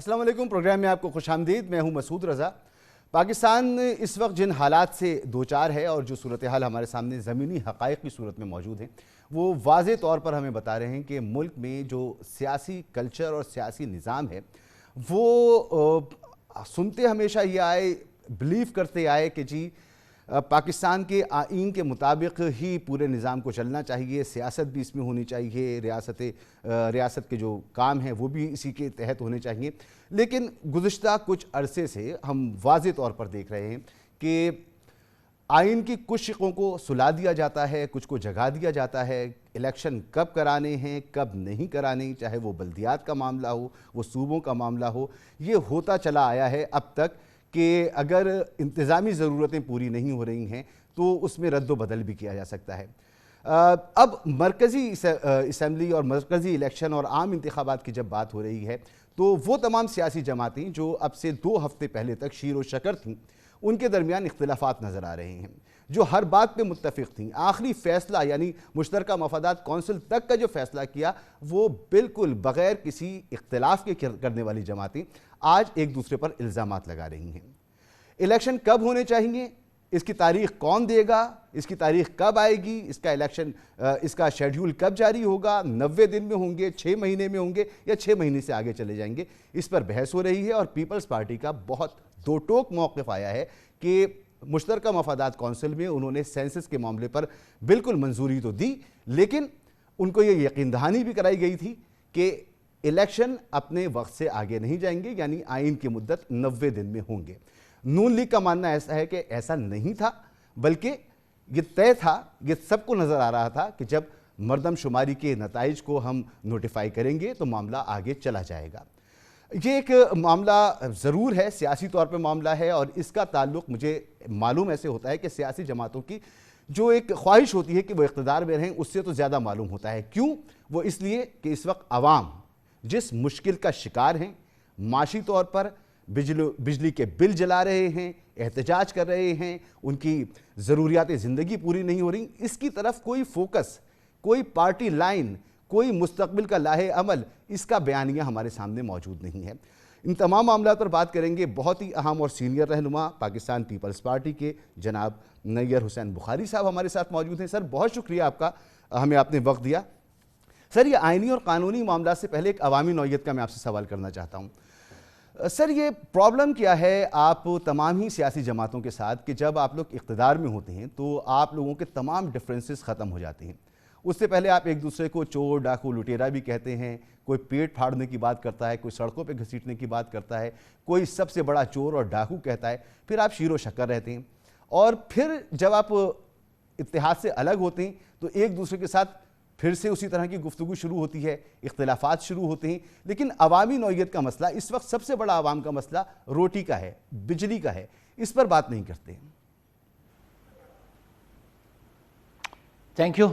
السلام علیکم، پروگرام میں آپ کو خوش آمدید۔ میں ہوں مسعود رضا۔ پاکستان اس وقت جن حالات سے دوچار ہے اور جو صورتحال ہمارے سامنے زمینی حقائق کی صورت میں موجود ہیں، وہ واضح طور پر ہمیں بتا رہے ہیں کہ ملک میں جو سیاسی کلچر اور سیاسی نظام ہے وہ سنتے ہمیشہ یہ آئے، بلیو کرتے آئے کہ جی پاکستان کے آئین کے مطابق ہی پورے نظام کو چلنا چاہیے، سیاست بھی اس میں ہونی چاہیے، ریاست کے جو کام ہیں وہ بھی اسی کے تحت ہونے چاہیے۔ لیکن گزشتہ کچھ عرصے سے ہم واضح طور پر دیکھ رہے ہیں کہ آئین کی کچھ شقوں کو سلا دیا جاتا ہے، کچھ کو جگا دیا جاتا ہے۔ الیکشن کب کرانے ہیں، کب نہیں کرانے، چاہے وہ بلدیات کا معاملہ ہو، وہ صوبوں کا معاملہ ہو، یہ ہوتا چلا آیا ہے اب تک کہ اگر انتظامی ضرورتیں پوری نہیں ہو رہی ہیں تو اس میں رد و بدل بھی کیا جا سکتا ہے۔ اب مرکزی اسمبلی اور مرکزی الیکشن اور عام انتخابات کی جب بات ہو رہی ہے تو وہ تمام سیاسی جماعتیں جو اب سے 2 ہفتے پہلے تک شیر و شکر تھیں، ان کے درمیان اختلافات نظر آ رہے ہیں۔ جو ہر بات پہ متفق تھیں، آخری فیصلہ یعنی مشترکہ مفادات کونسل تک کا جو فیصلہ کیا وہ بالکل بغیر کسی اختلاف کے کرنے والی جماعتیں آج ایک دوسرے پر الزامات لگا رہی ہیں۔ الیکشن کب ہونے چاہیے، اس کی تاریخ کون دے گا، اس کی تاریخ کب آئے گی، اس کا شیڈیول کب جاری ہوگا، 90 دن میں ہوں گے، 6 مہینے میں ہوں گے یا 6 مہینے سے آگے چلے جائیں گے، اس پر بحث ہو رہی ہے۔ اور پیپلز پارٹی کا بہت دو ٹوک موقف آیا ہے کہ مشترکہ مفادات کونسل میں انہوں نے سینسس کے معاملے پر بالکل منظوری تو دی، لیکن ان کو یہ یقین دہانی بھی کرائی گئی تھی کہ الیکشن اپنے وقت سے آگے نہیں جائیں گے، یعنی آئین کی مدت 90 دن میں ہوں گے۔ نون لیگ کا ماننا ایسا ہے کہ ایسا نہیں تھا، بلکہ یہ طے تھا، یہ سب کو نظر آ رہا تھا کہ جب مردم شماری کے نتائج کو ہم نوٹیفائی کریں گے تو معاملہ آگے چلا جائے گا۔ یہ ایک معاملہ ضرور ہے، سیاسی طور پہ معاملہ ہے، اور اس کا تعلق مجھے معلوم ایسے ہوتا ہے کہ سیاسی جماعتوں کی جو ایک خواہش ہوتی ہے کہ وہ اقتدار میں رہیں، اس سے تو زیادہ معلوم ہوتا ہے۔ کیوں؟ وہ اس لیے کہ اس وقت عوام جس مشکل کا شکار ہیں، معاشی طور پر بجلی کے بل جلا رہے ہیں، احتجاج کر رہے ہیں، ان کی ضروریات زندگی پوری نہیں ہو رہی، اس کی طرف کوئی فوکس، کوئی پارٹی لائن، کوئی مستقبل کا لاہے عمل، اس کا بیانیہ ہمارے سامنے موجود نہیں ہے۔ ان تمام معاملات پر بات کریں گے۔ بہت ہی اہم اور سینئر رہنما پاکستان پیپلز پارٹی کے جناب نیّر حسین بخاری صاحب ہمارے ساتھ موجود ہیں۔ سر، بہت شکریہ آپ کا، ہمیں آپ نے وقت دیا۔ سر، یہ آئینی اور قانونی معاملات سے پہلے ایک عوامی نوعیت کا میں آپ سے سوال کرنا چاہتا ہوں۔ سر، یہ پرابلم کیا ہے آپ تمام ہی سیاسی جماعتوں کے ساتھ کہ جب آپ لوگ اقتدار میں ہوتے ہیں تو آپ لوگوں کے تمام ڈفرینسز ختم ہو جاتے ہیں؟ اس سے پہلے آپ ایک دوسرے کو چور، ڈاکو، لٹیرا بھی کہتے ہیں، کوئی پیٹ پھاڑنے کی بات کرتا ہے، کوئی سڑکوں پہ گھسیٹنے کی بات کرتا ہے، کوئی سب سے بڑا چور اور ڈاکو کہتا ہے، پھر آپ شیر و شکر رہتے ہیں، اور پھر جب آپ اتحاد سے الگ ہوتے ہیں تو ایک دوسرے کے ساتھ پھر سے اسی طرح کی گفتگو شروع ہوتی ہے، اختلافات شروع ہوتے ہیں۔ لیکن عوامی نوعیت کا مسئلہ اس وقت سب سے بڑا عوام کا مسئلہ روٹی کا ہے، بجلی کا ہے، اس پر بات نہیں کرتے۔ Thank you.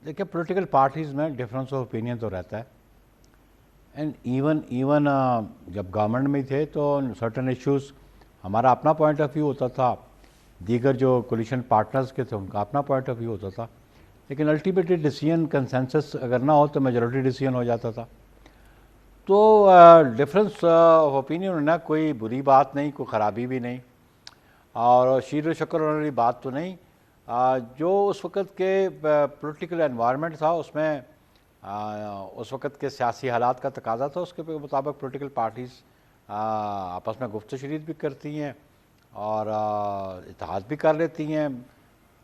دیکھیں، پولیٹیکل پارٹیز میں ڈفرینس آف اوپینین تو رہتا ہے، اینڈ ایون جب گورنمنٹ میں تھے تو سرٹن ایشوز ہمارا اپنا پوائنٹ آف ویو ہوتا تھا، دیگر جو کولیشن پارٹنرز کے تھے ان کا اپنا پوائنٹ آف ویو ہوتا تھا، لیکن الٹیمیٹلی ڈیسیژن کنسنسس اگر نہ ہو تو میجورٹی ڈیسیژن ہو جاتا تھا۔ تو ڈفرینس آف اوپینین ہونا کوئی بری بات نہیں، کوئی خرابی بھی نہیں، اور شیر و شکر ہونے والی بات تو نہیں۔ جو اس وقت کے پولیٹیکل انوائرمنٹ تھا اس میں اس وقت کے سیاسی حالات کا تقاضا تھا، اس کے مطابق پولیٹیکل پارٹیز آپس میں گفت و شنید بھی کرتی ہیں اور اتحاد بھی کر لیتی ہیں،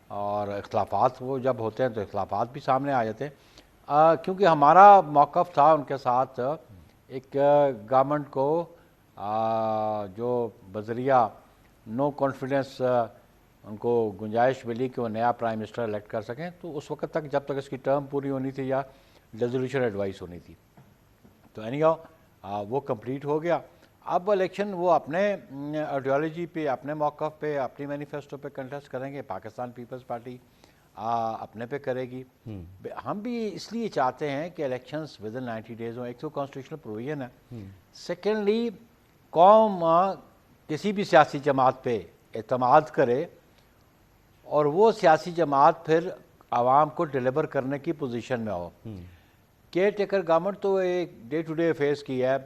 اور اختلافات وہ جب ہوتے ہیں تو اختلافات بھی سامنے آ جاتے ہیں۔ کیونکہ ہمارا موقف تھا ان کے ساتھ ایک گورنمنٹ کو جو بذریعہ نو کانفیڈنس ان کو گنجائش ملی کہ وہ نیا پرائم منسٹر الیکٹ کر سکیں، تو اس وقت تک جب تک اس کی ٹرم پوری ہونی تھی یا ریزولوشن ایڈوائس ہونی تھی، تو اینی ہاؤ وہ کمپلیٹ ہو گیا۔ اب الیکشن وہ اپنے آئیڈیالوجی پہ، اپنے موقف پہ، اپنی مینیفیسٹو پہ کنٹیسٹ کریں گے، پاکستان پیپلز پارٹی اپنے پہ کرے گی۔ ہم بھی اس لیے چاہتے ہیں کہ الیکشنز ود ان 90 ڈیز ہوں، ایک تو کانسٹیٹیوشنل پروویژن ہے، سیکنڈلی قوم کسی بھی سیاسی جماعت پہ اعتماد کرے اور وہ سیاسی جماعت پھر عوام کو ڈیلیور کرنے کی پوزیشن میں ہو۔ کیئر ٹیکر گورنمنٹ تو ایک ڈے ٹو ڈے فیس کی ہے,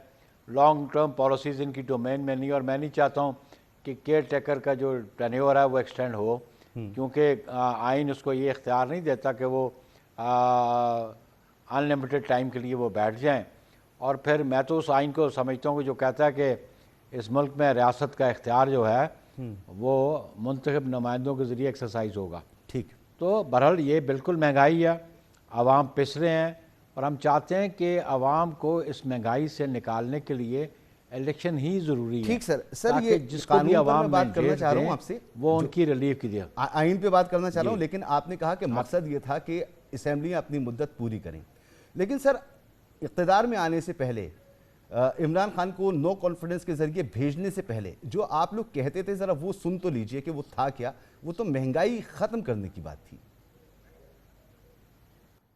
لانگ ٹرم پالیسیز ان کی ڈومین میں نہیں, اور میں نہیں چاہتا ہوں کہ کیئر ٹیکر کا جو ٹینیور ہے وہ ایکسٹینڈ ہو, کیونکہ آئین اس کو یہ اختیار نہیں دیتا کہ وہ ان لمیٹڈ ٹائم کے لیے وہ بیٹھ جائیں. اور پھر میں تو اس آئین کو سمجھتا ہوں کہ جو کہتا ہے کہ اس ملک میں ریاست کا اختیار جو ہے وہ منتخب نمائندوں کے ذریعے ایکسرسائز ہوگا. ٹھیک. تو بہرحال یہ بالکل مہنگائی ہے, عوام پس رہے ہیں, اور ہم چاہتے ہیں کہ عوام کو اس مہنگائی سے نکالنے کے لیے الیکشن ہی ضروری ہے. ٹھیک سر, تاکہ یہ جس کو بھی قانون پر میں عوام بات کرنا مینڈیٹ چاہ رہا ہوں دیں آپ سے, وہ ان کی ریلیف کی دے. آئین پہ بات کرنا چاہ رہا ہوں, لیکن آپ نے کہا کہ مقصد یہ تھا کہ اسمبلیاں اپنی مدت پوری کریں. لیکن سر, اقتدار میں آنے سے پہلے عمران خان کو نو کانفیڈنس کے ذریعے بھیجنے سے پہلے جو آپ لوگ کہتے تھے, ذرا وہ سن تو لیجئے کہ وہ تھا کیا. وہ تو مہنگائی ختم کرنے کی بات تھی.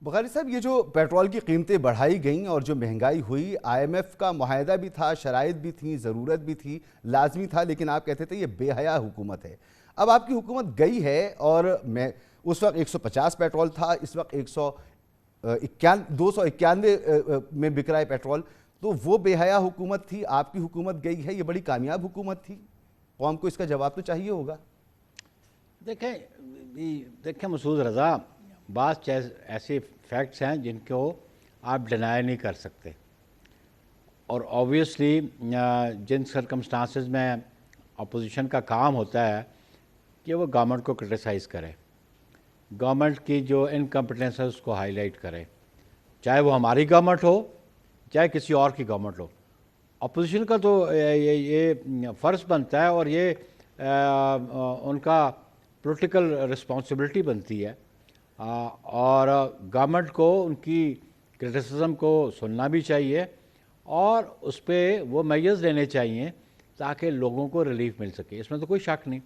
بخاری صاحب, یہ جو پیٹرول کی قیمتیں بڑھائی گئیں اور جو مہنگائی ہوئی, آئی ایم ایف کا معاہدہ بھی تھا, شرائط بھی تھیں, ضرورت بھی تھی, لازمی تھا, لیکن آپ کہتے تھے یہ بے حیا حکومت ہے. اب آپ کی حکومت گئی ہے, اور میں اس وقت 150 پیٹرول تھا, اس وقت 291 میں بک رہا ہے پیٹرول. تو وہ بے حیا حکومت تھی, آپ کی حکومت گئی ہے, یہ بڑی کامیاب حکومت تھی. قوم کو اس کا جواب تو چاہیے ہوگا. دیکھیں مسعود رضا, بعض ایسے فیکٹس ہیں جن کو آپ ڈینائی نہیں کر سکتے, اور آبویسلی جن سرکمسٹانسز میں اپوزیشن کا کام ہوتا ہے کہ وہ گورنمنٹ کو کرٹیسائز کرے, گورنمنٹ کی جو انکمپیٹنس ہے اس کو ہائی لائٹ کرے, چاہے وہ ہماری گورنمنٹ ہو چاہے کسی اور کی گورنمنٹ ہو. اپوزیشن کا تو یہ فرض بنتا ہے, اور یہ ان کا پولیٹیکل رسپانسبلٹی بنتی ہے, اور گورنمنٹ کو ان کی کرٹیسزم کو سننا بھی چاہیے, اور اس پہ وہ میجرز لینے چاہیے تاکہ لوگوں کو ریلیف مل سکے. اس میں تو کوئی شک نہیں.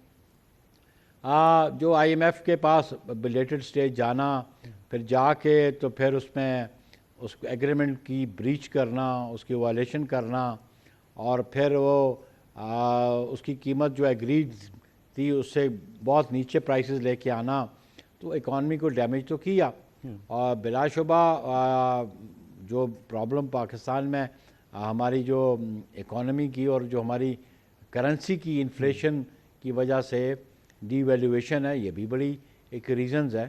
جو آئی ایم ایف کے پاس بلیٹڈ سٹیج جانا, پھر جا کے تو پھر اس میں اس ایگریمنٹ کی بریچ کرنا, اس کی وائلیشن کرنا, اور پھر وہ اس کی قیمت جو ایگریڈ تھی اس سے بہت نیچے پرائسز لے کے آنا, تو اکانومی کو ڈیمیج تو کیا. اور بلا شبہ جو پرابلم پاکستان میں ہماری جو اکانومی کی اور جو ہماری کرنسی کی انفلیشن کی وجہ سے ڈی ویلیویشن ہے, یہ بھی بڑی ایک ریزنز ہے.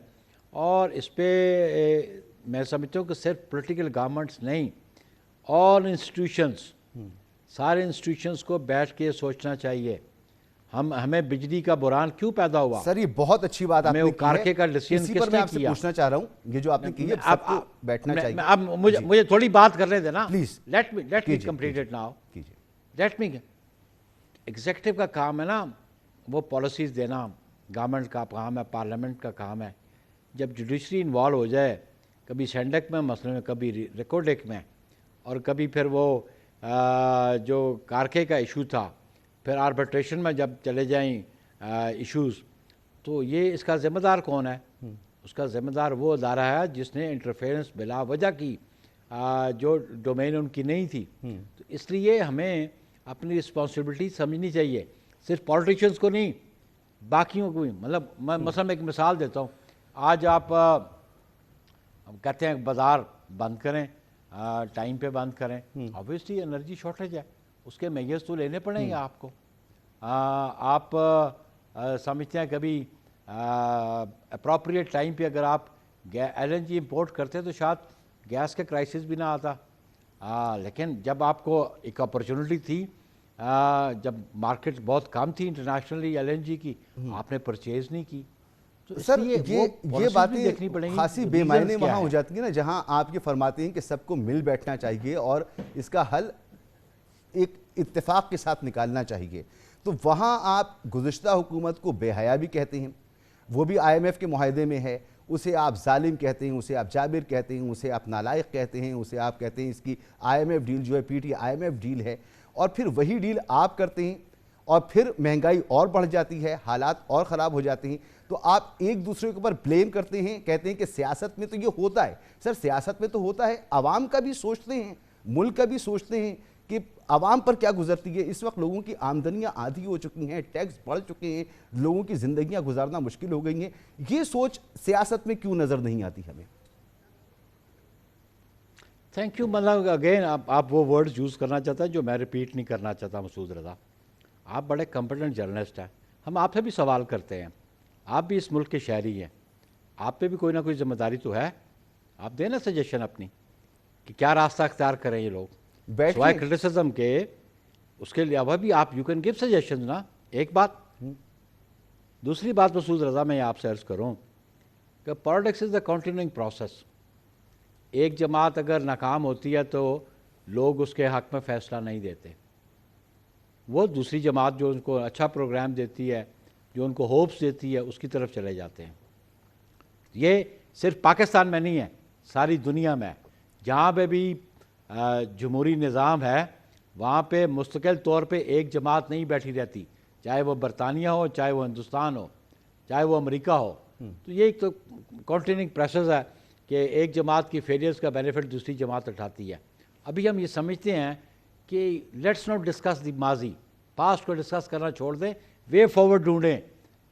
اور اس پہ میں سمجھتا ہوں کہ صرف پولیٹیکل گورنمنٹس نہیں, آل انسٹیٹیوشنس, سارے انسٹیٹیوشنس کو بیٹھ کے سوچنا چاہیے ہمیں بجلی کا بحران کیوں پیدا ہوا. سر, یہ بہت اچھی بات آپ نے کی ہے. کارکے کا ڈیسیژن اسی کس پر نے میں آپ سے کیا, پوچھنا چاہ رہا ہوں, یہ جو آپ نے کی ہے سب کو بیٹھنا چاہیے. اب مجھے تھوڑی بات کرنے دینا please. Let me complete it now. Let me. Executive کا کام ہے نا وہ پالیسیز دینا, گورنمنٹ کا کام ہے, پارلیمنٹ کا کام ہے. جب جوڈیشری انوالو ہو جائے, کبھی سینڈک میں مسئلے میں, کبھی ریکوڈک میں, اور کبھی پھر وہ جو کارکے کا ایشو تھا, پھر آربیٹریشن میں جب چلے جائیں ایشوز, تو یہ اس کا ذمہ دار کون ہے؟ اس کا ذمہ دار وہ ادارہ ہے جس نے انٹرفیئرنس بلا وجہ کی, جو ڈومین ان کی نہیں تھی. تو اس لیے ہمیں اپنی رسپانسبلٹی سمجھنی چاہیے, صرف پالیٹیشینس کو نہیں, باقیوں کو بھی. مطلب میں مثلا ایک مثال دیتا ہوں, آج آپ کہتے ہیں بازار بند کریں, ٹائم پہ بند کریں, آبویسلی انرجی شارٹیج ہے, اس کے میجرز تو لینے پڑیں گے آپ کو. آپ سمجھتے ہیں کبھی اپروپریٹ ٹائم پہ اگر آپ ایل این جی امپورٹ کرتے تو شاید گیس کا کرائسس بھی نہ آتا. لیکن جب آپ کو ایک اپرچونٹی تھی, جب مارکیٹ بہت کم تھی انٹرنیشنلی ایل این جی کی, آپ نے پرچیز نہیں کی. سر, یہ باتیں خاصی بے معنی وہاں ہو جاتی ہیں نا جہاں آپ یہ فرماتے ہیں کہ سب کو مل بیٹھنا چاہیے اور اس کا حل ایک اتفاق کے ساتھ نکالنا چاہیے. تو وہاں آپ گزشتہ حکومت کو بے حیا بھی کہتے ہیں, وہ بھی آئی ایم ایف کے معاہدے میں ہے, اسے آپ ظالم کہتے ہیں, اسے آپ جابر کہتے ہیں, اسے آپ نالائق کہتے ہیں, اسے آپ کہتے ہیں اس کی آئی ایم ایف ڈیل جو ہے P T I M F deal ہے, اور پھر وہی ڈیل آپ کرتے ہیں, اور پھر مہنگائی اور بڑھ جاتی ہے, حالات اور خراب ہو جاتے ہیں. تو آپ ایک دوسرے کے اوپر بلیم کرتے ہیں, کہتے ہیں کہ سیاست میں تو یہ ہوتا ہے. سر, سیاست میں تو ہوتا ہے, عوام کا بھی سوچتے ہیں, ملک کا بھی سوچتے ہیں کہ عوام پر کیا گزرتی ہے. اس وقت لوگوں کی آمدنیاں آدھی ہو چکی ہیں, ٹیکس بڑھ چکے ہیں, لوگوں کی زندگیاں گزارنا مشکل ہو گئی ہیں. یہ سوچ سیاست میں کیوں نظر نہیں آتی ہمیں؟ Thank you. مطلب اگین آپ وہ ورڈز یوز کرنا چاہتا ہے جو میں ریپیٹ نہیں کرنا چاہتا. مسعود رضا, آپ بڑے کمپیٹنٹ جرنلسٹ ہیں, ہم آپ سے بھی سوال کرتے ہیں, آپ بھی اس ملک کے شہری ہیں, آپ پہ بھی کوئی نہ کوئی ذمہ داری تو ہے. آپ دیں نا سجیشن اپنی کہ کیا راستہ اختیار کریں یہ لوگ, سوائے کرٹیسزم کے. اس کے علاوہ بھی آپ یو کین گیو سجیشن نا. ایک بات. دوسری بات مسعود رضا, میں آپ سے عرض کروں کہ politics is a continuing process. ایک جماعت اگر ناکام ہوتی ہے تو لوگ اس کے حق میں فیصلہ نہیں دیتے. وہ دوسری جماعت جو ان کو اچھا پروگرام دیتی ہے, جو ان کو ہوپس دیتی ہے, اس کی طرف چلے جاتے ہیں. یہ صرف پاکستان میں نہیں ہے, ساری دنیا میں. جہاں پہ بھی جمہوری نظام ہے وہاں پہ مستقل طور پہ ایک جماعت نہیں بیٹھی رہتی, چاہے وہ برطانیہ ہو, چاہے وہ ہندوستان ہو, چاہے وہ امریکہ ہو. تو یہ ایک تو کنٹینیوئنگ پروسیس ہے کہ ایک جماعت کی فیلئرز کا بینیفٹ دوسری جماعت اٹھاتی ہے. ابھی ہم یہ سمجھتے ہیں کہ لیٹس ناٹ ڈسکس دی ماضی, پاسٹ کو ڈسکس کرنا چھوڑ دیں, وے فارورڈ ڈھونڈیں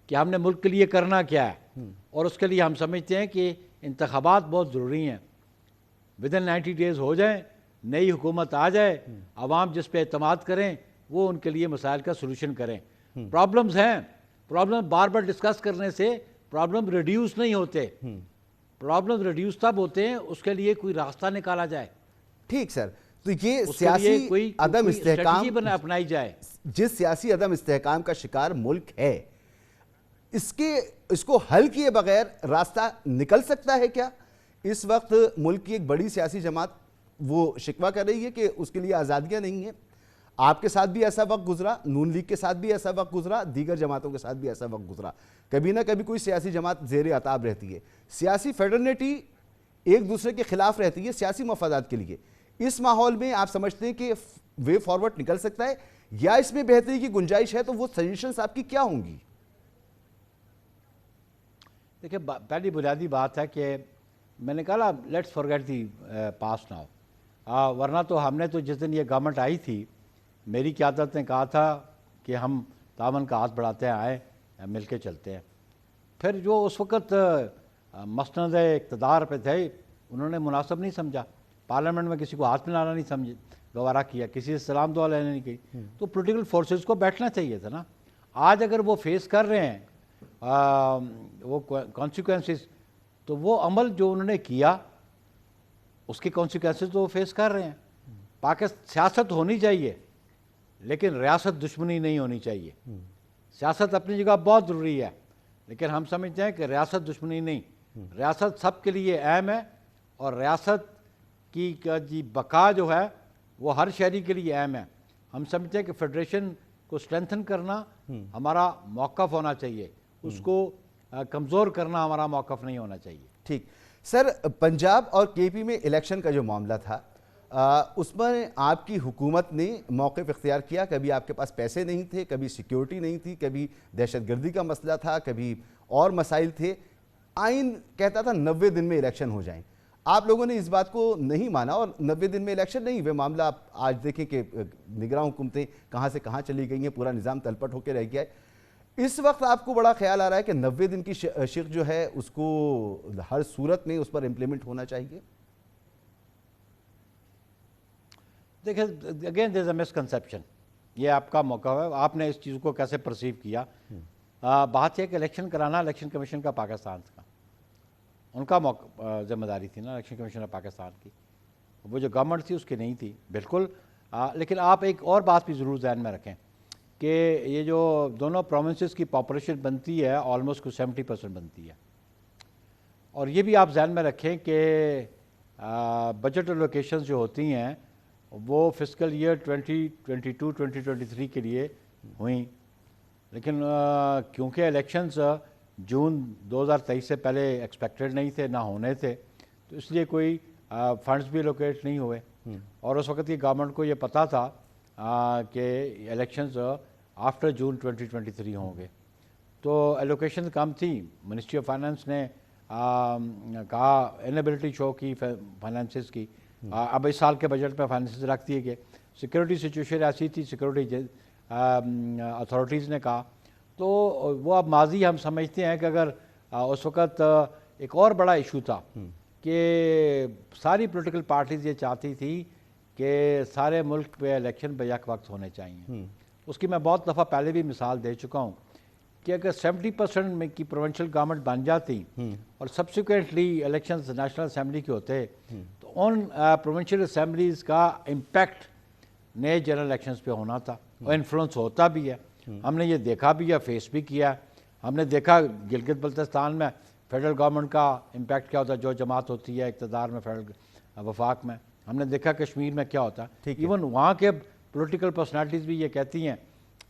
کہ ہم نے ملک کے لیے کرنا کیا ہے. اور اس کے لیے ہم سمجھتے ہیں کہ انتخابات بہت ضروری ہیں. ودن 90 ڈیز ہو جائیں, نئی حکومت آ جائے, عوام جس پہ اعتماد کریں وہ ان کے لیے مسائل کا سلوشن کریں. پرابلمز ہیں, پرابلم بار بار ڈسکس کرنے سے پرابلم ریڈیوس نہیں ہوتے. پرابلم ریڈیوس تب ہوتے ہیں اس کے لیے کوئی راستہ نکالا جائے. ٹھیک سر, تو یہ سیاسی عدم استحکام اپنائی جائے, جس سیاسی عدم استحکام کا شکار ملک ہے, اس کو حل کیے بغیر راستہ نکل سکتا ہے کیا؟ اس وقت ملک کی ایک بڑی سیاسی جماعت وہ شکوہ کر رہی ہے کہ اس کے لیے آزادیاں نہیں ہیں. آپ کے ساتھ بھی ایسا وقت گزرا, نون لیگ کے ساتھ بھی ایسا وقت گزرا, دیگر جماعتوں کے ساتھ بھی ایسا وقت گزرا. کبھی نہ کبھی کوئی سیاسی جماعت زیر عتاب رہتی ہے. سیاسی فیڈرنیٹی ایک دوسرے کے خلاف رہتی ہے سیاسی مفادات کے لیے. اس ماحول میں آپ سمجھتے ہیں کہ وے فارورڈ نکل سکتا ہے یا اس میں بہتری کی گنجائش ہے؟ تو وہ سجیشنز آپ کی کیا ہوں گی؟ دیکھیں, پہلی بنیادی بات ہے کہ میں نے کہا let's forget the past now. ورنہ تو ہم نے تو جس دن یہ گورنمنٹ آئی تھی, میری قیادت نے کہا تھا کہ ہم تعاون کا ہاتھ بڑھاتے ہیں, آئے مل کے چلتے ہیں. پھر جو اس وقت مسند اقتدار پہ تھے انہوں نے مناسب نہیں سمجھا, پارلیمنٹ میں کسی کو ہاتھ ملانا نہیں گوارا کیا, کسی سے سلام دعا لینے نہیں کی. تو پولیٹیکل فورسز کو بیٹھنا چاہیے تھا نا. آج اگر وہ فیس کر رہے ہیں وہ کانسیکوینسز, تو وہ عمل جو انہوں نے کیا اس کے کانسیکوینسز تو وہ فیس کر رہے ہیں. سیاست ہونی چاہیے لیکن ریاست دشمنی نہیں ہونی چاہیے. سیاست اپنی جگہ بہت ضروری ہے لیکن ہم سمجھتے ہیں کہ ریاست دشمنی نہیں, ریاست سب کے لیے اہم ہے, اور ریاست کی بقا جو ہے وہ ہر شہری کے لیے اہم ہے. ہم سمجھتے ہیں کہ فیڈریشن کو اسٹرینتھن کرنا ہمارا موقف ہونا چاہیے, اس کو کمزور کرنا ہمارا موقف نہیں ہونا چاہیے. ٹھیک سر, پنجاب اور کے پی میں الیکشن کا جو معاملہ تھا اس میں آپ کی حکومت نے موقف اختیار کیا. کبھی آپ کے پاس پیسے نہیں تھے, کبھی سیکیورٹی نہیں تھی, کبھی دہشت گردی کا مسئلہ تھا, کبھی اور مسائل تھے. آئین کہتا تھا 90 دن میں الیکشن ہو جائیں. آپ لوگوں نے اس بات کو نہیں مانا اور 90 دن میں الیکشن نہیں ہوئے. معاملہ آپ آج دیکھیں کہ نگراں حکومتیں کہاں سے کہاں چلی گئی ہیں, پورا نظام تلپٹ ہو کے رہ گیا ہے. اس وقت آپ کو بڑا خیال آ رہا ہے کہ 90 دن کی شق جو ہے اس کو ہر صورت میں اس پر امپلیمنٹ ہونا چاہیے. دیکھیں, again there is a misconception, یہ آپ کا موقع ہے, آپ نے اس چیز کو کیسے پرسیو کیا. بات یہ کہ الیکشن کرانا الیکشن کمیشن کا پاکستان کا, ان کا ذمہ داری تھی نا الیکشن کمیشن آف پاکستان کی, وہ جو گورنمنٹ تھی اس کی نہیں تھی بالکل. لیکن آپ ایک اور بات بھی ضرور ذہن میں رکھیں کہ یہ جو دونوں پروونسز کی پاپولیشن بنتی ہے آلموسٹ 70% بنتی ہے, اور یہ بھی آپ ذہن میں رکھیں کہ بجٹ الوکیشنز جو ہوتی ہیں وہ فسکل ایئر 2022-2023 کے لیے ہوئیں, لیکن کیونکہ الیکشنز جون 2023 سے پہلے ایکسپیکٹڈ نہیں تھے, نہ ہونے تھے, تو اس لیے کوئی فنڈز بھی الوکیٹ نہیں ہوئے. اور اس وقت کی گورنمنٹ کو یہ پتہ تھا کہ الیکشنز آفٹر جون 2023 ہوں گے, تو ایلوکیشن کم تھی. منسٹری آف فائنانس نے کہا انیبلٹی شو کی فائنانسز کی. اب اس سال کے بجٹ میں فائنانسز رکھ دیے گئے. سیکورٹی سچویشن ایسی تھی, سیکورٹی اتھارٹیز نے کہا, تو وہ اب ماضی ہم سمجھتے ہیں کہ اگر اس وقت ایک اور بڑا ایشو تھا کہ ساری پولیٹیکل پارٹیز یہ چاہتی تھی کہ سارے ملک پہ الیکشن بے یک وقت ہونے چاہیے. اس کی میں بہت دفعہ پہلے بھی مثال دے چکا ہوں کہ اگر 70% میں کی پروونشل گورنمنٹ بن جاتی اور سبسیکوینٹلی الیکشنز نیشنل اسمبلی کے ہوتے تو ان پروونشل اسمبلیز کا امپیکٹ نئے جنرل الیکشنز پہ ہونا تھا اور انفلوئنس ہوتا بھی ہے. ہم نے یہ دیکھا بھی ہے, فیس بھی کیا. ہم نے دیکھا گلگت بلتستان میں فیڈرل گورنمنٹ کا امپیکٹ کیا ہوتا ہے جو جماعت ہوتی ہے اقتدار میں فیڈرل وفاق میں. ہم نے دیکھا کشمیر میں کیا ہوتا ہے. ایون وہاں کے پولیٹیکل پرسنالٹیز بھی یہ کہتی ہیں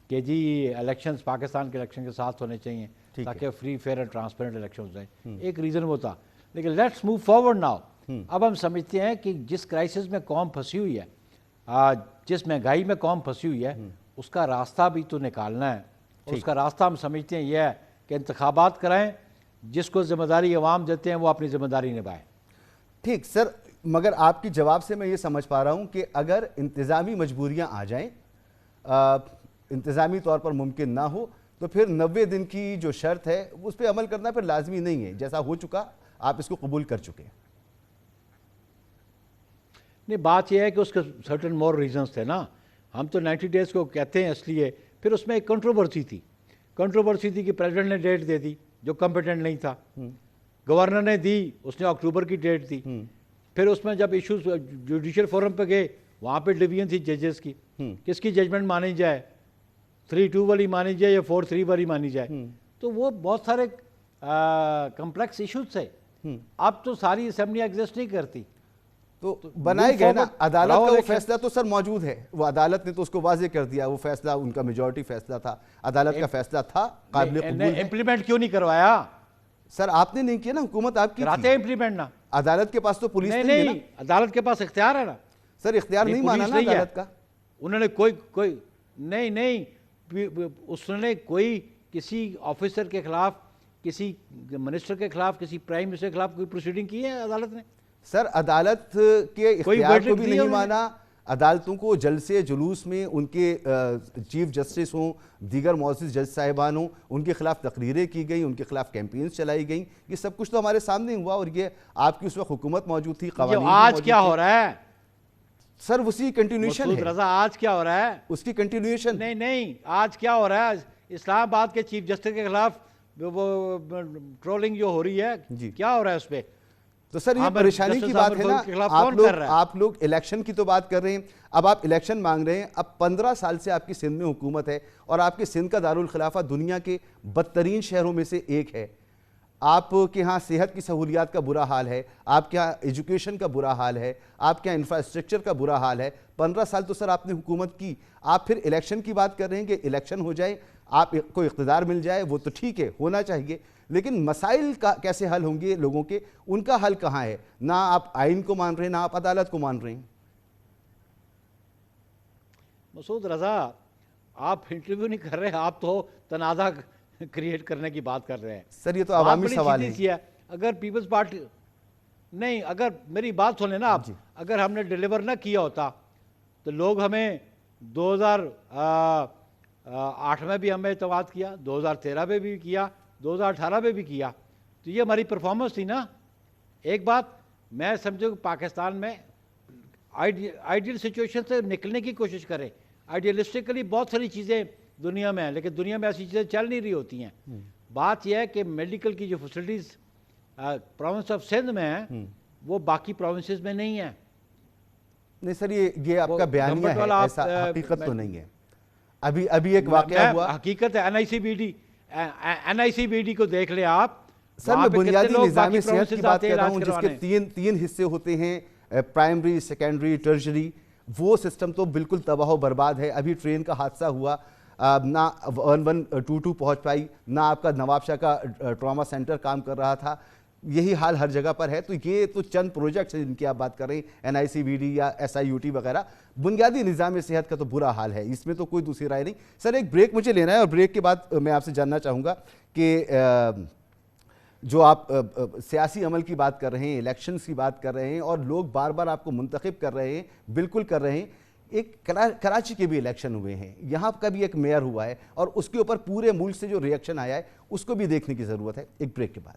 کہ جی الیکشنز پاکستان کے الیکشن کے ساتھ ہونے چاہیے تاکہ free fair and transparent election ہو جائے. ایک ریزن وہ تھا. لیکن لیٹس موو فارورڈ ناؤ. اب ہم سمجھتے ہیں کہ جس کرائسس میں قوم پھنسی ہوئی ہے, جس مہنگائی میں قوم پھنسی ہوئی ہے, اس کا راستہ بھی تو نکالنا ہے. اور اس کا راستہ ہم سمجھتے ہیں یہ ہے کہ انتخابات کرائیں, جس کو ذمہ داری عوام دیتے ہیں وہ اپنی ذمہ داری نبھائے. ٹھیک سر, مگر آپ کی جواب سے میں یہ سمجھ پا رہا ہوں کہ اگر انتظامی مجبوریاں آ جائیں, انتظامی طور پر ممکن نہ ہو, تو پھر 90 دن کی جو شرط ہے اس پہ عمل کرنا پھر لازمی نہیں ہے. جیسا ہو چکا آپ اس کو قبول کر چکے ہیں. نہیں, بات یہ ہے کہ اس کے سرٹن مور ریزنز تھے نا. ہم تو 90 ڈیز کو کہتے ہیں اس لیے. پھر اس میں ایک کنٹروورسی تھی کہ پریزیڈنٹ نے ڈیٹ دے دی جو کمپیٹنٹ نہیں تھا, گورنر نے دی, اس نے اکتوبر کی ڈیٹ دی. پھر اس میں جب ایشوز جوڈیشل فورم پہ گئے وہاں پہ ڈویژن تھی ججز کی, کس کی ججمنٹ مانی جائے, 3-2 والی مانی جائے یا 4-3 والی مانی جائے. تو وہ بہت سارے کمپلیکس ایشوز تھے. اب تو ساری اسمبلیاں ایگزسٹ نہیں کرتی تو بنائے گئے نا. عدالت کا وہ فیصلہ تو سر موجود ہے, وہ عدالت نے تو اس کو واضح کر دیا, وہ فیصلہ ان کا میجورٹی فیصلہ تھا, عدالت کا فیصلہ تھا, قابل قبول ہے. امپلیمنٹ کیوں نہیں کروایا سر؟ آپ نے نہیں کیا نا, حکومت آپ کی کراتے ہیں امپلیمنٹ نا. عدالت کے پاس تو پولیس نہیں ہے نا. عدالت کے پاس اختیار ہے نا سر. اختیار نہیں مانا نا عدالت کا. انہوں نے کوئی نہیں اس نے کوئی کسی آفیسر کے خلاف, کسی منسٹر کے خلاف, کسی پرائم منسٹر کے خلاف کوئی پروسیڈنگ کی ہے عدالت نے؟ سر عدالت کے اختیار کو بھی نہیں مانا. عدالتوں کو جلسے جلوس میں ان کے چیف جسٹس ہوں, دیگر معزز جج صاحبان ہوں, ان کے خلاف تقریریں کی گئیں, ان کے خلاف کیمپینز چلائی گئیں. یہ سب کچھ تو ہمارے سامنے ہوا, اور یہ آپ کی اس وقت حکومت موجود تھی, قوانین آج کیا ہو رہا ہے سر؟ اسی کنٹینیوشن ہے. مسعود رضا, آج کیا ہو رہا ہے؟ اس کی کنٹینیوشن. نہیں, آج کیا ہو رہا ہے؟ اسلام آباد کے چیف جسٹس کے خلاف وہ ٹرولنگ جو ہو رہی ہے, کیا ہو رہا ہے اس پہ؟ تو سر یہ پریشانی کی بات ہے نا. آپ لوگ الیکشن کی تو بات کر رہے ہیں, اب آپ الیکشن مانگ رہے ہیں. اب 15 سال سے آپ کی سندھ میں حکومت ہے, اور آپ کے سندھ کا دارالخلافہ دنیا کے بدترین شہروں میں سے ایک ہے. آپ کے ہاں صحت کی سہولیات کا برا حال ہے, آپ کے ہاں ایجوکیشن کا برا حال ہے, آپ کے ہاں انفراسٹرکچر کا برا حال ہے. 15 سال تو سر آپ نے حکومت کی. آپ پھر الیکشن کی بات کر رہے ہیں کہ الیکشن ہو جائے, آپ کو اقتدار مل جائے, وہ تو ٹھیک ہے, ہونا چاہیے, لیکن مسائل کا کیسے حل ہوں گے لوگوں کے؟ ان کا حل کہاں ہے؟ نہ آپ آئین کو مان رہے ہیں, نہ آپ عدالت کو مان رہے ہیں. مسعود رضا, آپ انٹرویو نہیں کر رہے, آپ تو تنازع کریٹ کرنے کی بات کر رہے ہیں. سر یہ تو عوامی سوال ہے. اگر پیپلز پارٹی نہیں, اگر میری بات سنیں نا آپ, اگر ہم نے ڈیلیور نہ کیا ہوتا تو لوگ ہمیں 2008 میں بھی ہمیں اعتماد کیا, 2013 میں بھی کیا, 2018 میں بھی کیا, تو یہ ہماری پرفارمنس تھی نا. ایک بات میں سمجھو کہ پاکستان میں آئیڈیل سچویشن سے نکلنے کی کوشش کریں. آئیڈیلسٹکلی بہت ساری چیزیں دنیا میں ہیں, لیکن دنیا میں ایسی چیزیں چل نہیں رہی ہوتی ہیں. بات یہ ہے کہ میڈیکل کی جو فیسلٹیز پروونس آف سندھ میں ہیں وہ باقی پروونسز میں نہیں ہیں. نہیں سر, یہ آپ کا بیانیہ ہے, ایسا حقیقت تو نہیں ہے. ابھی ایک واقعہ ہوا. حقیقت ہے, این آئی سی بی ڈی کو دیکھ لیں آپ. سر میں بنیادی نظام صحت کی بات کر رہا ہوں, جس کے تین حصے ہوتے ہیں, پرائمری, سیکنڈری, ٹرشری. وہ سسٹم تو بالکل تباہ و برباد ہے. ابھی ٹرین کا حادثہ ہوا, نہ 1122 پہنچ پائی, نہ آپ کا نواب شاہ کا ٹراما سینٹر کام کر رہا تھا. یہی حال ہر جگہ پر ہے. تو یہ تو چند پروجیکٹس ہیں جن کی آپ بات کر رہے ہیں, این آئی سی بی ڈی یا ایس آئی یو ٹی وغیرہ. بنیادی نظام صحت کا تو برا حال ہے, اس میں تو کوئی دوسری رائے نہیں. سر ایک بریک مجھے لینا ہے, اور بریک کے بعد میں آپ سے جاننا چاہوں گا کہ جو آپ سیاسی عمل کی بات کر رہے ہیں, الیکشنز کی بات کر رہے ہیں, اور لوگ بار بار آپ کو منتخب کر رہے ہیں, بالکل کر رہے ہیں. ایک کراچی کے بھی الیکشن ہوئے ہیں, یہاں کا بھی ایک میئر ہوا ہے, اور اس کے اوپر پورے ملک سے جو ریئیکشن آیا ہے اس کو بھی دیکھنے کی ضرورت ہے. ایک بریک کے بعد.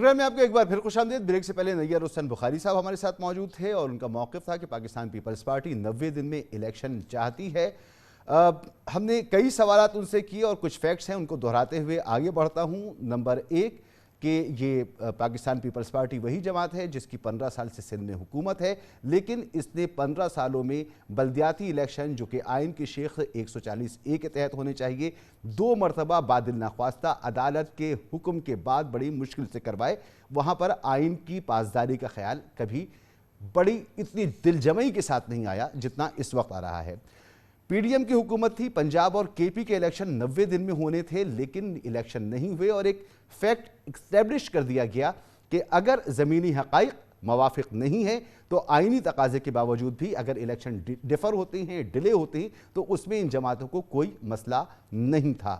پروگرام میں آپ کو ایک بار پھر خوش آمدید۔ بریک سے پہلے نیّر حسین بخاری صاحب ہمارے ساتھ موجود تھے اور ان کا موقف تھا کہ پاکستان پیپلز پارٹی 90 دن میں الیکشن چاہتی ہے۔ ہم نے کئی سوالات ان سے کیے اور کچھ فیکٹس ہیں ان کو دہراتے ہوئے آگے بڑھتا ہوں۔ نمبر 1 کہ یہ پاکستان پیپلز پارٹی وہی جماعت ہے جس کی 15 سال سے سندھ میں حکومت ہے، لیکن اس نے 15 سالوں میں بلدیاتی الیکشن جو کہ آئین کی شیخ 140A کے تحت ہونے چاہیے 2 مرتبہ بادل ناخواستہ عدالت کے حکم کے بعد بڑی مشکل سے کروائے۔ وہاں پر آئین کی پاسداری کا خیال کبھی بڑی اتنی دل جمعی کے ساتھ نہیں آیا جتنا اس وقت آ رہا ہے۔ پی ڈی ایم کی حکومت تھی، پنجاب اور کے پی کے الیکشن 90 دن میں ہونے تھے لیکن الیکشن نہیں ہوئے اور ایک فیکٹ اسٹیبلش کر دیا گیا کہ اگر زمینی حقائق موافق نہیں ہیں تو آئینی تقاضے کے باوجود بھی اگر الیکشن ڈیفر ہوتے ہیں، ڈیلے ہوتے ہیں تو اس میں ان جماعتوں کو کوئی مسئلہ نہیں تھا۔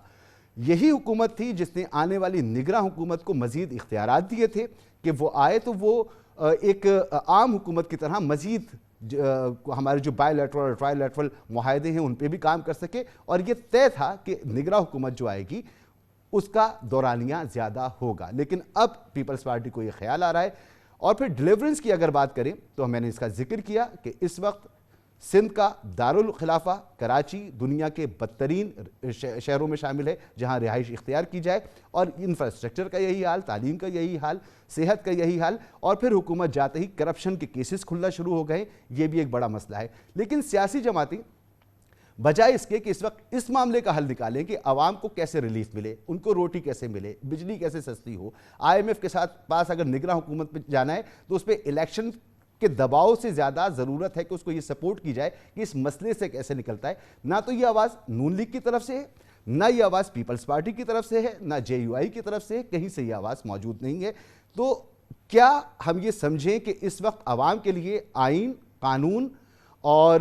یہی حکومت تھی جس نے آنے والی نگراں حکومت کو مزید اختیارات دیے تھے کہ وہ آئے تو وہ ایک عام حکومت کی طرح مزید ہمارے جو بائی لیٹرل اور ٹرائی لیٹرل معاہدے ہیں ان پہ بھی کام کر سکے، اور یہ طے تھا کہ نگراں حکومت جو آئے گی اس کا دورانیہ زیادہ ہوگا۔ لیکن اب پیپلز پارٹی کو یہ خیال آ رہا ہے۔ اور پھر ڈیلیورنس کی اگر بات کریں تو میں نے اس کا ذکر کیا کہ اس وقت سندھ کا دارالخلافہ کراچی دنیا کے بدترین شہروں میں شامل ہے جہاں رہائش اختیار کی جائے، اور انفراسٹرکچر کا یہی حال، تعلیم کا یہی حال، صحت کا یہی حال، اور پھر حکومت جاتے ہی کرپشن کے کیسز کھلنا شروع ہو گئے۔ یہ بھی ایک بڑا مسئلہ ہے۔ لیکن سیاسی جماعتیں بجائے اس کے کہ اس وقت اس معاملے کا حل نکالیں کہ عوام کو کیسے ریلیف ملے، ان کو روٹی کیسے ملے، بجلی کیسے سستی ہو، آئی ایم ایف کے ساتھ پاس اگر نگراں حکومت پہ جانا ہے تو اس پہ الیکشن کے دباؤ سے زیادہ ضرورت ہے کہ اس کو یہ سپورٹ کی جائے کہ اس مسئلے سے کیسے نکلتا ہے۔ نہ تو یہ آواز نون لیگ کی طرف سے ہے، نہ یہ آواز پیپلز پارٹی کی طرف سے ہے، نہ جے یو آئی کی طرف سے ہے، کہیں سے یہ آواز موجود نہیں ہے۔ تو کیا ہم یہ سمجھیں کہ اس وقت عوام کے لیے آئین، قانون اور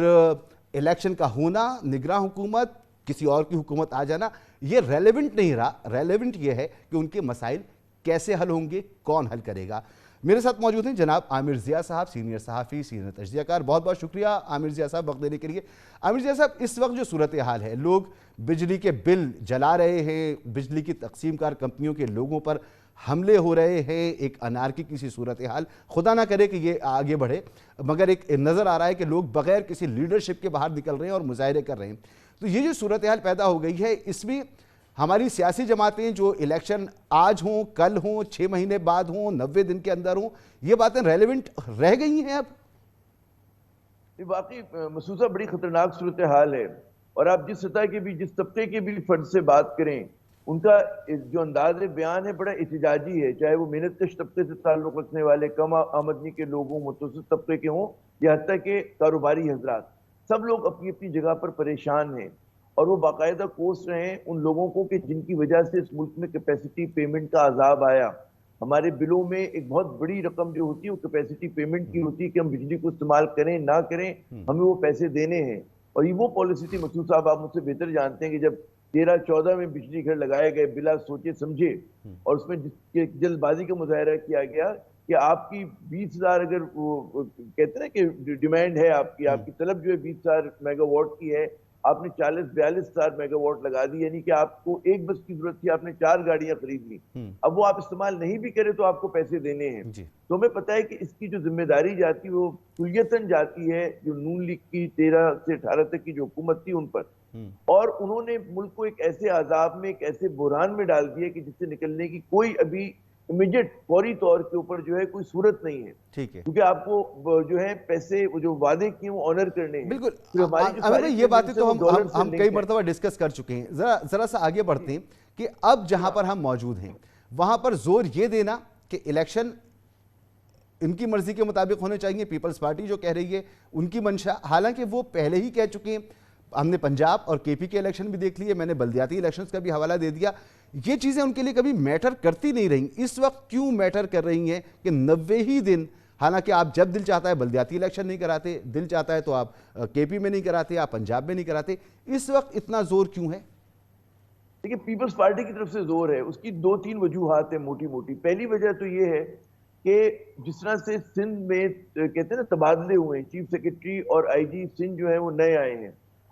الیکشن کا ہونا، نگراں حکومت، کسی اور کی حکومت آ جانا یہ ریلیونٹ نہیں رہا؟ ریلیونٹ یہ ہے کہ ان کے مسائل کیسے حل ہوں گے، کون حل کرے گا۔ میرے ساتھ موجود ہیں جناب عامر ضیاء صاحب، سینئر صحافی، سینئر تجزیہ کار۔ بہت بہت شکریہ عامر ضیاء صاحب وقت دینے کے لیے۔ عامر ضیاء صاحب، اس وقت جو صورتحال ہے، لوگ بجلی کے بل جلا رہے ہیں، بجلی کی تقسیم کار کمپنیوں کے لوگوں پر حملے ہو رہے ہیں، ایک انارکی کی سی صورتحال، خدا نہ کرے کہ یہ آگے بڑھے، مگر ایک نظر آ رہا ہے کہ لوگ بغیر کسی لیڈرشپ کے باہر نکل رہے ہیں اور مظاہرے کر رہے ہیں۔ تو یہ جو صورتحال پیدا ہو گئی ہے اس میں ہماری سیاسی جماعتیں جو الیکشن آج ہوں، کل ہوں، 6 مہینے بعد ہوں، 90 دن کے اندر ہوں، یہ باتیں ریلیونٹ رہ گئی ہیں اب؟ یہ واقعی مسعود صاحب بڑی خطرناک صورتحال ہے، اور آپ جس سطح کے بھی، جس طبقے کے بھی فرد سے بات کریں، ان کا جو انداز بیان ہے بڑا احتجاجی ہے، چاہے وہ محنت کش طبقے سے تعلق رکھنے والے، کم آمدنی کے لوگوں، متوسط طبقے کے ہوں، یا حتیٰ کہ کاروباری حضرات، سب لوگ اپنی اپنی جگہ پر پریشان ہیں، اور وہ باقاعدہ کوس رہے ہیں ان لوگوں کو کہ جن کی وجہ سے اس ملک میں کیپیسٹی پیمنٹ کا عذاب آیا۔ ہمارے بلوں میں ایک بہت بڑی رقم جو ہوتی ہے وہ کیپیسٹی پیمنٹ کی ہوتی ہے کہ ہم بجلی کو استعمال کریں نہ کریں، ہمیں وہ پیسے دینے ہیں۔ اور یہ وہ پالیسی تھی، مسعود صاحب آپ مجھ سے بہتر جانتے ہیں، کہ جب 13-14 میں بجلی گھر لگائے گئے بلا سوچے سمجھے، اور اس میں جلد بازی کا مظاہرہ کیا گیا کہ آپ کی 20,000 اگر وہ کہتے ہیں کہ ڈیمانڈ ہے، آپ کی طلب جو ہے 20,000 میگا واٹ کی ہے، آپ نے 40-42,000 میگا واٹ لگا دی، یعنی کہ آپ کو ایک بس کی ضرورت تھی، آپ نے 4 گاڑیاں خرید لی۔ اب وہ آپ استعمال نہیں بھی کرے تو آپ کو پیسے دینے ہیں۔ تو ہمیں پتہ ہے کہ اس کی جو ذمہ داری جاتی ہے وہ کلیتاً جاتی ہے جو نون لیگ کی 13 سے 18 تک کی جو حکومت تھی ان پر، اور انہوں نے ملک کو ایک ایسے عذاب میں، ایک ایسے بحران میں ڈال دیا کہ جس سے نکلنے کی کوئی ابھی امیڈیٹ فوری طور کے اوپر جو ہے کوئی صورت نہیں ہے، کیونکہ آپ کو جو ہے پیسے جو وعدے کیے وہ آنر کرنے ہیں۔ بالکل عامر بھائی، یہ باتیں تو ہم کئی مرتبہ ڈسکس کر چکے ہیں، ذرا سا آگے بڑھتے ہیں کہ اب جہاں پر ہم موجود ہیں وہاں پر زور یہ دینا کہ الیکشن ان کی مرضی کے مطابق ہونے چاہیے، پیپلز پارٹی جو کہہ رہی ہے ان کی منشا، حالانکہ وہ پہلے ہی کہہ چکے ہیں۔ ہم نے پنجاب اور کے پی کے الیکشن بھی دیکھ لیے، میں نے بلدیاتی الیکشنز کا بھی حوالہ دے دیا، یہ چیزیں ان کے لیے کبھی میٹر کرتی نہیں رہیں۔ اس وقت کیوں میٹر کر رہی ہیں کہ 90 ہی دن، حالانکہ آپ جب دل چاہتا ہے بلدیاتی الیکشن نہیں کراتے، دل چاہتا ہے تو آپ کے پی میں نہیں کراتے، آپ پنجاب میں نہیں کراتے، اس وقت اتنا زور کیوں ہے؟ دیکھیں، پیپلز پارٹی کی طرف سے زور ہے، اس کی 2-3 وجوہات ہیں موٹی موٹی۔ پہلی وجہ تو یہ ہے کہ جس طرح سے سندھ میں کہتے ہیں نا تبادلے ہوئے ہیں، چیف سیکرٹری اور آئی جی سندھ جو ہیں وہ نئے آئے ہیں،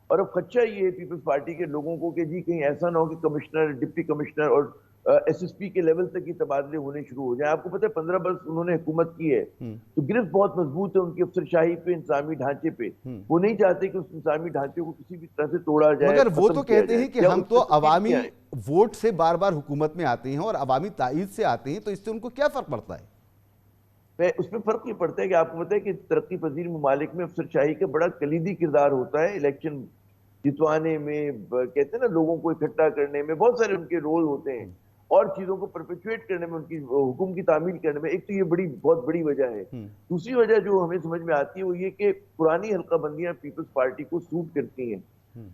اور اب خدشہ یہ ہے پیپلز پارٹی کے لوگوں کو کہ جی کہیں ایسا نہ ہو کہ کمشنر، ڈپٹی کمشنر اور ایس ایس پی کے لیول تک یہ تبادلے ہونے شروع ہو جائیں. آپ کو پتہ ہے 15 برس انہوں نے حکومت کی ہے تو گرفت بہت مضبوط ہے ان کی افسر شاہی پہ, انتظامی ڈھانچے پہ. وہ نہیں چاہتے کہ اس انتظامی ڈھانچے کو کسی بھی طرح سے توڑا جائے. مگر وہ تو کہتے ہیں کہ ہم تو عوامی ووٹ سے بار بار حکومت میں آتے ہیں اور عوامی تائید سے آتے ہیں, تو اس سے ان کو کیا فرق پڑتا ہے؟ اس میں فرق یہ پڑتا ہے کہ آپ کو پتہ ہے کہ ترقی پذیر ممالک میں افسر شاہی کا بڑا کلیدی کردار ہوتا ہے الیکشن جتوانے میں, کہتے ہیں نا لوگوں کو اکٹھا کرنے میں, بہت سارے ان کے رول ہوتے ہیں, اور چیزوں کو پرپیچویٹ کرنے میں, ان کی حکم کی تعمیل کرنے میں. ایک تو یہ بہت بڑی وجہ ہے. دوسری وجہ جو ہمیں سمجھ میں آتی ہے وہ یہ کہ پرانی حلقہ بندیاں پیپلز پارٹی کو سوٹ کرتی ہیں.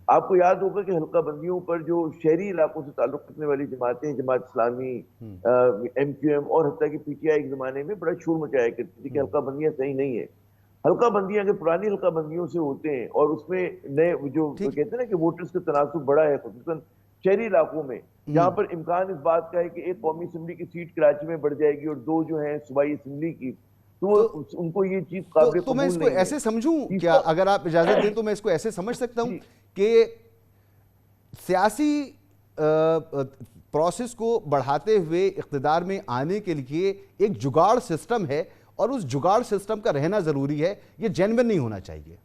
آپ کو یاد ہوگا کہ حلقہ بندیوں پر جو شہری علاقوں سے تعلق رکھنے والی جماعتیں, Jamaat Islami, M Q M اور حتیٰ کہ پی ٹی آئی ایک زمانے میں بڑا شور مچایا کرتی تھی کہ حلقہ بندیاں صحیح نہیں ہیں. حلقہ بندیاں اگر پرانی حلقہ بندیوں سے ہوتے ہیں اور اس میں نئے جو کہتے ہیں نا کہ ووٹرز کا تناسب بڑا ہے, خصوصاً شہری علاقوں میں جہاں پر امکان اس بات کا ہے کہ ایک قومی اسمبلی کی سیٹ کراچی میں بڑھ جائے گی اور 2 جو ہیں صوبائی اسمبلی کی, تو ان کو یہ چیز قابل تو میں اس قبول کو نہیں ایسے سمجھوں, کیا اگر آپ اجازت دیں تو میں اس کو ایسے سمجھ سکتا ہوں کہ سیاسی پروسیس کو بڑھاتے ہوئے اقتدار میں آنے کے لیے ایک جگاڑ سسٹم ہے اور اس جگاڑ سسٹم کا رہنا ضروری ہے, یہ جینوین نہیں ہونا چاہیے.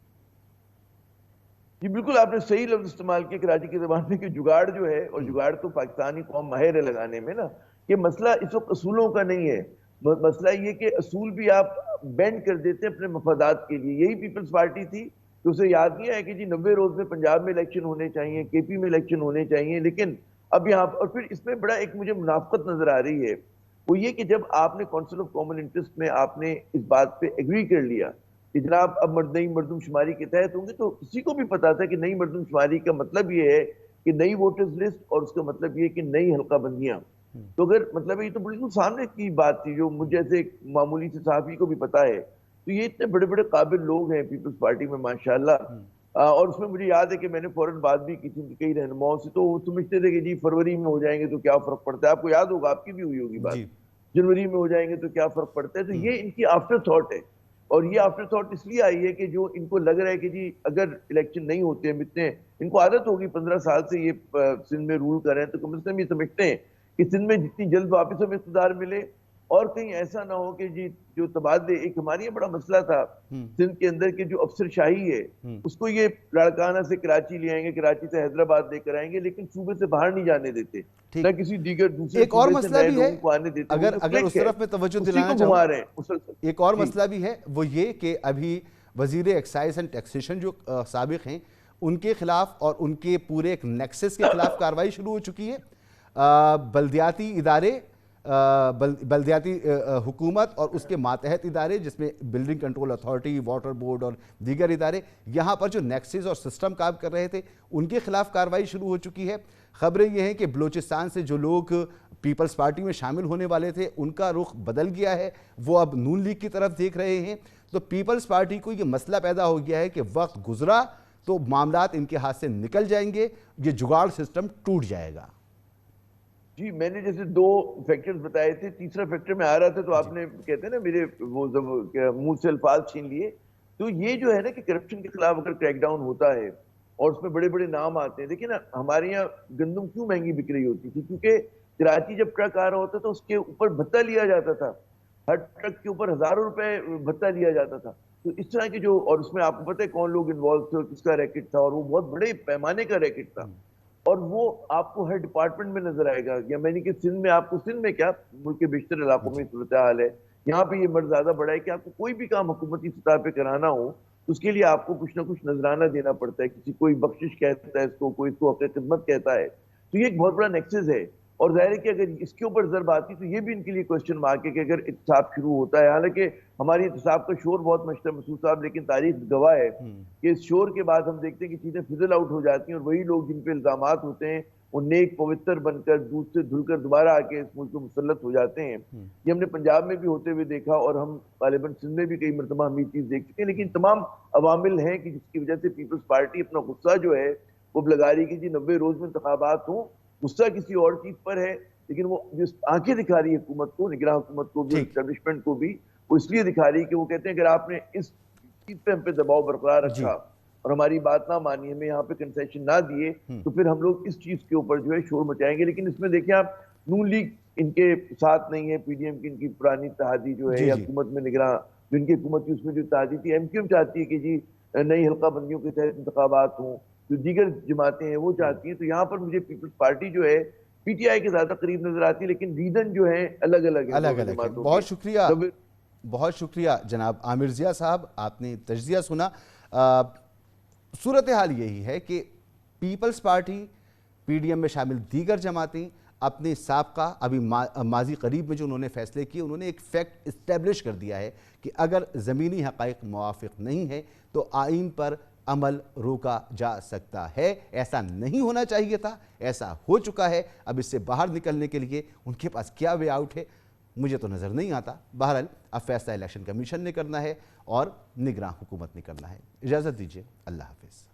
جی بالکل, آپ نے صحیح لفظ استعمال کیا کراچی کے زبان میں کہ جگاڑ جو ہے, اور جگاڑ تو پاکستانی قوم ماہر ہے لگانے میں نا, کہ مسئلہ اس وقت اصولوں کا نہیں ہے. مسئلہ یہ کہ اصول بھی آپ بینڈ کر دیتے ہیں اپنے مفادات کے لیے. یہی پیپلز پارٹی تھی کہ اسے یاد نہیں ہے کہ جی 90 روز میں پنجاب میں الیکشن ہونے چاہیے, کے پی میں الیکشن ہونے چاہیے, لیکن اب یہاں اور پھر اس میں بڑا ایک مجھے منافقت نظر آ رہی ہے, وہ یہ کہ جب آپ نے کونسل آف کامن انٹرسٹ میں آپ نے اس بات پہ ایگری کر لیا کہ جناب اب نئی مردم شماری کے تحت ہوں گے, تو کسی کو بھی پتا تھا کہ نئی مردم شماری کا مطلب یہ ہے کہ نئی ووٹرز لسٹ, اور اس کا مطلب یہ ہے کہ نئی حلقہ بندیاں. تو اگر مطلب یہ تو بالکل سامنے کی بات تھی جو مجھ جیسے ایک معمولی سے صحافی کو بھی پتا ہے. تو یہ اتنے بڑے بڑے قابل لوگ ہیں پیپلز پارٹی میں ماشاءاللہ, اور اس میں مجھے یاد ہے کہ میں نے فوراً بات بھی کی تھی کئی رہنماؤں سے, تو وہ سمجھتے تھے کہ جی فروری میں ہو جائیں گے تو کیا فرق پڑتا ہے. آپ کو یاد ہوگا, آپ کی بھی ہوئی ہوگی بات, جنوری میں ہو جائیں گے تو کیا فرق پڑتا ہے. تو یہ ان کی آفٹر تھاٹ ہے, اور یہ آفٹر تھاٹ اس لیے آئی ہے کہ جو ان کو لگ رہا ہے کہ جی اگر الیکشن نہیں ہوتے ہیں, اتنے ان کو عادت ہوگی 15 سال سے یہ سندھ میں رول کر رہے ہیں, تو کم از کم یہ سمجھتے ہیں کہ سندھ میں جتنی جلد واپس ہمیں اقتدار ملے, اور کہیں ایسا نہ ہو کہ جی جو تبادلے, ایک ہمارے یہ بڑا مسئلہ تھا سندھ کے اندر کہ جو افسر شاہی ہے اس کو یہ لاڑکانہ سے کراچی لے آئیں گے, کراچی سے حیدرآباد لے کر آئیں گے, لیکن صوبے سے باہر نہیں جانے دیتے, نہ کسی دیگر دوسرے ایک اور صوبے سے مسئلہ نئے بھی ہے, لوگوں کو آنے دیتے. اگر اس طرف میں توجہ دلانا چاہوں, ایک اور مسئلہ بھی ہے, وہ یہ کہ ابھی وزیر ایکسائز اینڈ ٹیکسیشن جو سابق ہیں ان کے خلاف اور ان کے پورے ایک نیکسس کے خلاف کارروائی شروع ہو چکی ہے. بلدیاتی ادارے, بلدیاتی حکومت اور اس کے ماتحت ادارے جس میں building control authority, water board اور دیگر ادارے, یہاں پر جو نیکسز اور سسٹم کام کر رہے تھے ان کے خلاف کارروائی شروع ہو چکی ہے. خبریں یہ ہیں کہ بلوچستان سے جو لوگ پیپلز پارٹی میں شامل ہونے والے تھے ان کا رخ بدل گیا ہے, وہ اب نون لیگ کی طرف دیکھ رہے ہیں. تو پیپلز پارٹی کو یہ مسئلہ پیدا ہو گیا ہے کہ وقت گزرا تو معاملات ان کے ہاتھ سے نکل جائیں گے, یہ جگاڑ سسٹم ٹوٹ جائے گا. جی میں نے جیسے 2 فیکٹرز بتائے تھے, تیسرا فیکٹر میں آ رہا تھا تو آپ نے کہتے ہیں نا میرے وہ منہ سے الفاظ چھین لیے. تو یہ جو ہے نا کہ کرپشن کے خلاف اگر کریک ڈاؤن ہوتا ہے اور اس میں بڑے بڑے نام آتے ہیں, دیکھیں نا ہمارے یہاں گندم کیوں مہنگی بک رہی ہوتی تھی, کیونکہ کراچی جب ٹرک آ رہا ہوتا تھا اس کے اوپر بھتہ لیا جاتا تھا, ہر ٹرک کے اوپر ہزاروں روپے بھتہ لیا جاتا تھا. تو اس طرح کی جو, اور اس میں آپ کو پتہ ہے کون لوگ انوالو تھے اور کس کا ریکٹ تھا, اور وہ بہت بڑے پیمانے کا ریکٹ تھا, اور وہ آپ کو ہر ڈپارٹمنٹ میں نظر آئے گا. یا میں نے کہ سندھ میں, آپ کو سندھ میں کیا ملک کے بیشتر علاقوں میں صورتحال ہے, یہاں پہ یہ مرض زیادہ بڑا ہے کہ آپ کو کوئی بھی کام حکومتی سطح پہ کرانا ہو اس کے لیے آپ کو کچھ نہ کچھ نذرانہ دینا پڑتا ہے. کسی کوئی بخشش کہتا ہے اس کو, کوئی اس کو حق خدمت کہتا ہے. تو یہ ایک بہت بڑا نیکسس ہے, اور ظاہر ہے کہ اگر اس کے اوپر ضرب آتی تو یہ بھی ان کے لیے کوشچن مارک ہے کہ اگر احتساب شروع ہوتا ہے. حالانکہ ہماری احتساب کا شور بہت مشہور ہے مسعود صاحب, لیکن تاریخ گواہ ہے کہ اس شور کے بعد ہم دیکھتے ہیں کہ چیزیں فضل آؤٹ ہو جاتی ہیں, اور وہی لوگ جن پہ الزامات ہوتے ہیں وہ نیک پوتر بن کر دودھ سے دھل کر دوبارہ آ کے اس ملک کو مسلط ہو جاتے ہیں. یہ ہم نے پنجاب میں بھی ہوتے ہوئے دیکھا, اور ہم غالباً سندھ میں بھی کئی مرتبہ ہم یہ چیز دیکھ چکے ہیں. لیکن تمام عوامل ہیں کہ جس کی وجہ سے پیپلز پارٹی اپنا غصہ جو ہے وہ لگا رہی ہے کہ جی 90 روز میں انتخابات ہوں. غصہ کسی اور چیز پر ہے, لیکن وہ جس آنکھیں دکھا رہی ہے حکومت کو, نگراں حکومت کو بھی, اسٹیبلشمنٹ کو بھی, وہ اس لیے دکھا رہی ہے کہ وہ کہتے ہیں اگر آپ نے اس چیز پہ ہم پہ دباؤ برقرار رکھا اور ہماری بات نہ مانی, ہمیں یہاں پہ کنسیشن نہ دیے, تو پھر ہم لوگ اس چیز کے اوپر جو ہے شور مچائیں گے. لیکن اس میں دیکھیں آپ نون لیگ ان کے ساتھ نہیں ہے, پی ڈی ایم کی ان کی پرانی اتحادی جو ہے, جی یا جی حکومت میں نگراں جو ان کی حکومت کی اس میں جو اتحادی تھی, ایم کیو ایم چاہتی ہے کہ جی نئی حلقہ بندیوں کے تحت انتخابات ہوں, جو دیگر جماعتیں ہیں وہ چاہتی ہیں. تو یہاں پر مجھے پیپلز پارٹی جو ہے پی ٹی آئی کے زیادہ قریب نظر آتی ہے, لیکن ریزن جو ہیں الگ الگ ہیں الگ دونوں الگ ہے. جماعتوں بہت کے. شکریہ, بہت شکریہ جناب عامر ضیاء صاحب, آپ نے تجزیہ سنا. صورتحال یہی ہے کہ Peoples Party, P D M میں شامل دیگر جماعتیں اپنے سابقہ ابھی ماضی قریب میں جو انہوں نے فیصلے کیے, انہوں نے ایک فیکٹ اسٹیبلش کر دیا ہے کہ اگر زمینی حقائق موافق نہیں ہے تو آئین پر عمل روکا جا سکتا ہے. ایسا نہیں ہونا چاہیے تھا, ایسا ہو چکا ہے. اب اس سے باہر نکلنے کے لیے ان کے پاس کیا وے آؤٹ ہے مجھے تو نظر نہیں آتا. بہرحال اب فیصلہ الیکشن کمیشن نے کرنا ہے اور نگراں حکومت نے کرنا ہے. اجازت دیجیے, اللہ حافظ.